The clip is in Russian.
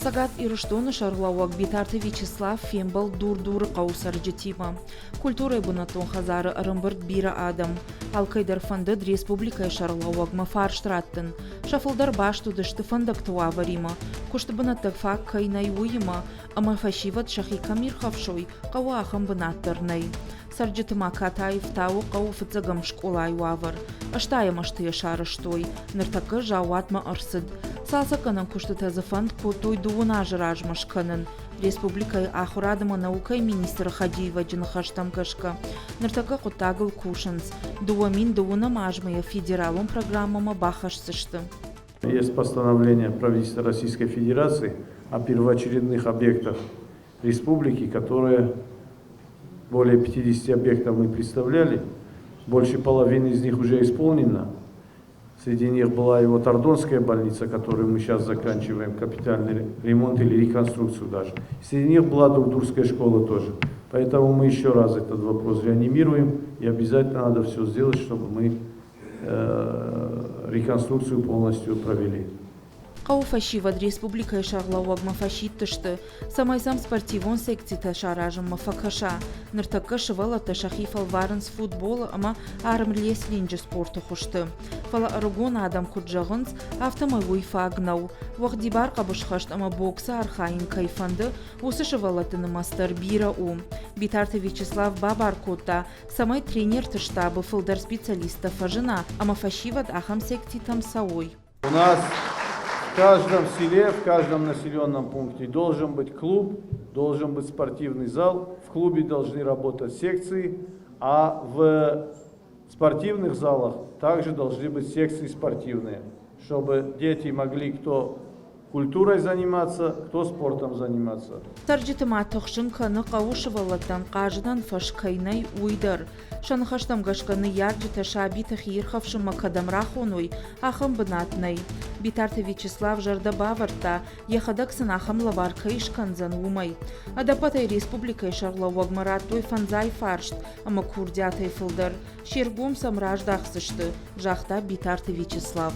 Сагат Ирыштоны шарлауак битарты Вячеслав Фембал дур-дуры қаусар жетима. Культурай бұнатон хазары ырымбырт бира адам. Алкайдар фандыд республикай шарлауак мафарштраттын. Шафылдар баштудышты фандак туа варима. Кушты бұнаттық фак кайнай уйыма. Ама фашиват шахика мирхавшой қауа ахым бұнаттырнай. Сарджитыма катаев тау қау фыцыгам школай уавар. Аштайым аштыя шарыштой. Ныртакы жауатма ырсыд. Салсаканын кушты тазы фанд кутой дуына жыражмаш кынын. Республикай ахурадыма наукай министры Хадиева жынхаштам кышка. Ныртакы кутагыл кушынс. Дуамин дуына мажмая федералум программама бахашсышты. Есть постановление правительства Российской Федерации о первоочередных объектах республики, которые более 50 объектов мы представляли. Больше половины из них уже исполнено. Среди них была его Тордонская больница, которую мы сейчас заканчиваем, капитальный ремонт или реконструкцию даже. Среди них была Дугдурская школа тоже. Поэтому мы еще раз этот вопрос реанимируем, и обязательно надо все сделать, чтобы мы реконструкцию полностью провели. Қау фашивад республикай шарлауаг мафашиттышты. Самайсам спортивон секцията шаражым мафакаша. Ныртакы шывалата шахифал варынс футбола, ама арымлес линджи спорты хушты. Фала аргон адам куджағынс автомобиль фагнау. Вахдибар қабышхашт, ама бокса архайын кайфанды, осы шывалатыны мастер бира у. Битарты Вячеслав Бабаркота, самай тренер штаба фылдар специалиста фажина, ама фашивад ахам секцитам сауй. У нас в каждом селе, в каждом населенном пункте должен быть клуб, должен быть спортивный зал. В клубе должны работать секции, а в спортивных залах также должны быть секции спортивные, чтобы дети могли кто культурой заниматься, кто спортом заниматься. Тарджитыма тоқшын каны қауышывалаттан қажыдан фашкайнай уйдар. Шанхаштам гашканы ярджита шабита хирхавшыма кадамрахонуй ахым бынатнай. Битарты Вячеслав жарда баварта, ехадаксын ахым лаварка ишканзан умай. Адапатай республикай шарлауаг мараттой фанзай фаршт, ама курдятай фылдар. Шергум самраждақсышты, жақта Битарты Вячеслав.